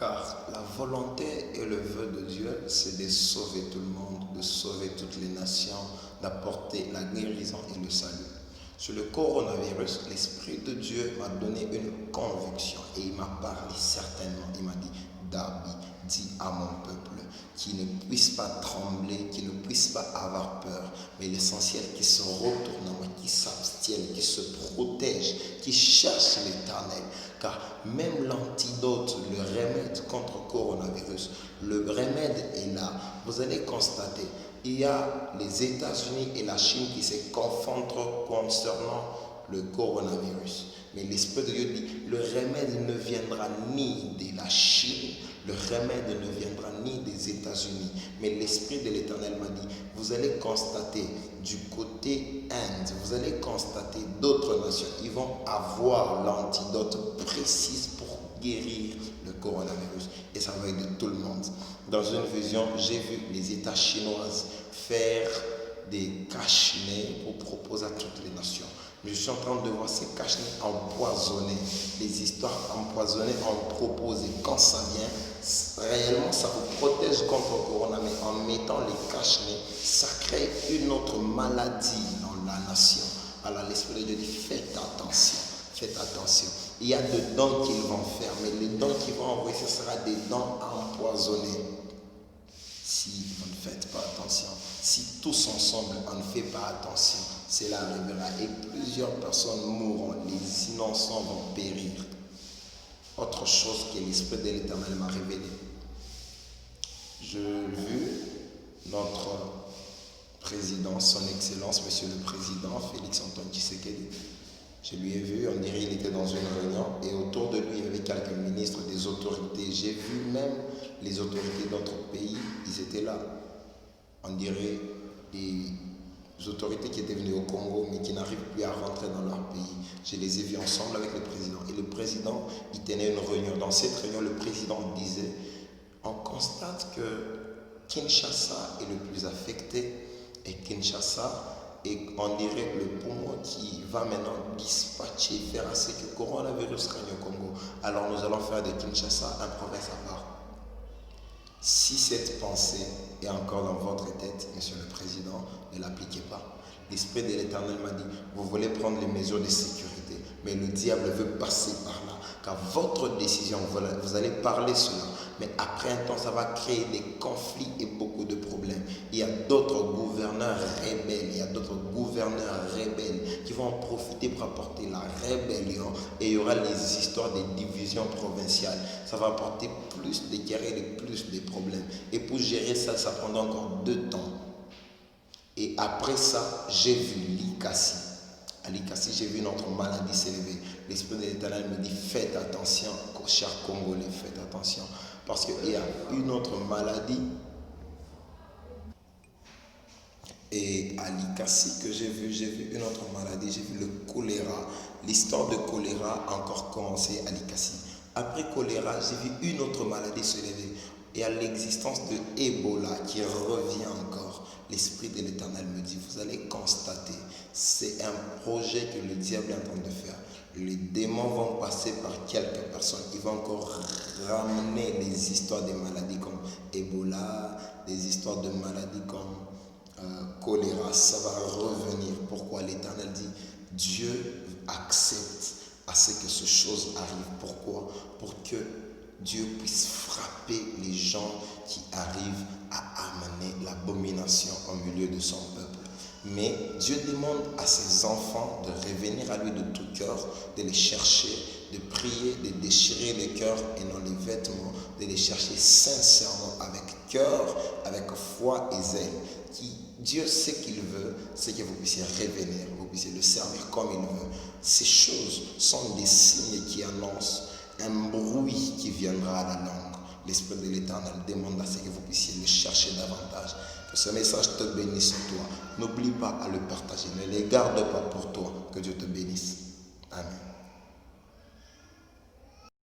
Car la volonté et le vœu de Dieu, c'est de sauver tout le monde, de sauver toutes les nations, d'apporter la guérison et le salut. Sur le coronavirus, l'Esprit de Dieu m'a donné une conviction et il m'a parlé certainement. Il m'a dit, Darby, dis à mon peuple qui ne puisse pas trembler, qui ne puisse pas avoir peur, mais l'essentiel qui se retourne à moi, qui s'abstienne, qui se protège, qui cherche l'Éternel. Car même l'antidote, le remède contre le coronavirus, le remède est là. Vous allez constater, il y a les États-Unis et la Chine qui se confondent concernant le coronavirus. Mais l'Esprit de Dieu dit, le remède ne viendra ni de la Chine, le remède ne viendra ni des États-Unis. Mais l'Esprit de l'Éternel m'a dit, vous allez constater du côté Inde, vous allez constater d'autres nations, ils vont avoir l'antidote précise pour guérir le coronavirus. Et ça va aider tout le monde. Dans une vision, j'ai vu les États chinoises faire des cache-nez pour proposer à toutes les nations. Mais je suis en train de voir ces cache-nez empoisonnés, les histoires empoisonnées en proposé. Quand ça vient, réellement, ça vous protège contre le corona, mais en mettant les cache-nez, ça crée une autre maladie dans la nation. Alors l'Esprit de Dieu dit, faites attention, faites attention. Il y a des dents qu'ils vont faire, mais les dents qu'ils vont envoyer, ce sera des dents empoisonnées. Si vous ne faites pas attention, si tous ensemble on ne fait pas attention, cela arrivera et plusieurs personnes mourront, les innocents vont périr. Autre chose que l'Esprit de l'Éternel m'a révélé. J'ai vu notre président, son Excellence, Monsieur le Président, Félix Antoine Tshisekedi. Je lui ai vu, on dirait qu'il était dans une réunion et autour de lui, il y avait quelques ministres, des autorités. J'ai vu même les autorités d'autres pays, ils étaient là. On dirait des autorités qui étaient venues au Congo mais qui n'arrivent plus à rentrer dans leur pays. Je les ai vus ensemble avec le président. Et le président, il tenait une réunion. Dans cette réunion, le président disait, on constate que Kinshasa est le plus affecté et Kinshasa et on dirait le poumon qui va maintenant dispatcher, faire assez que le coronavirus règne au Congo. Alors nous allons faire de Kinshasa un province à part. Si cette pensée est encore dans votre tête, Monsieur le Président, ne l'appliquez pas. L'Esprit de l'Éternel m'a dit, vous voulez prendre les mesures de sécurité, mais le diable veut passer par là. Car votre décision, vous allez parler cela, mais après un temps, ça va créer des conflits et beaucoup de problèmes. Il y a d'autres gouverneurs rebelles, qui vont en profiter pour apporter la rébellion et il y aura les histoires des divisions provinciales. Ça va apporter plus de querelles et plus de problèmes. Et pour gérer ça, ça prendra encore 2 temps. Et après ça, j'ai vu l'Ikassi. À l'Ikassi, j'ai vu notre maladie s'élever. L'Esprit de l'Éternel me dit, faites attention, chers Congolais, faites attention. Parce qu'il y a une autre maladie. Et à l'Ikassi que j'ai vu une autre maladie, j'ai vu le choléra. L'histoire de choléra a encore commencé à l'Ikassi. Après choléra, j'ai vu une autre maladie se lever. Et à l'existence de Ebola qui revient encore. L'Esprit de l'Éternel me dit, vous allez constater, c'est un projet que le diable est en train de faire. Les démons vont passer par quelques personnes. Ils vont encore ramener les histoires des maladies comme Ebola, des histoires de maladies comme choléra. Ça va revenir. Pourquoi l'Éternel dit, Dieu accepte à ce que ces choses arrivent. Pourquoi? Pour que Dieu puisse frapper les gens qui arrivent à amener l'abomination au milieu de son peuple. Mais Dieu demande à ses enfants de revenir à lui de tout cœur, de les chercher, de prier, de déchirer les cœurs et non les vêtements, de les chercher sincèrement, avec cœur, avec foi et zèle. Dieu sait qu'il veut, c'est que vous puissiez revenir, vous puissiez le servir comme il veut. Ces choses sont des signes qui annoncent un bruit qui viendra à la langue. L'Esprit de l'Éternel demande à ce que vous puissiez le chercher davantage. Que ce message te bénisse toi. N'oublie pas à le partager. Ne les garde pas pour toi. Que Dieu te bénisse. Amen.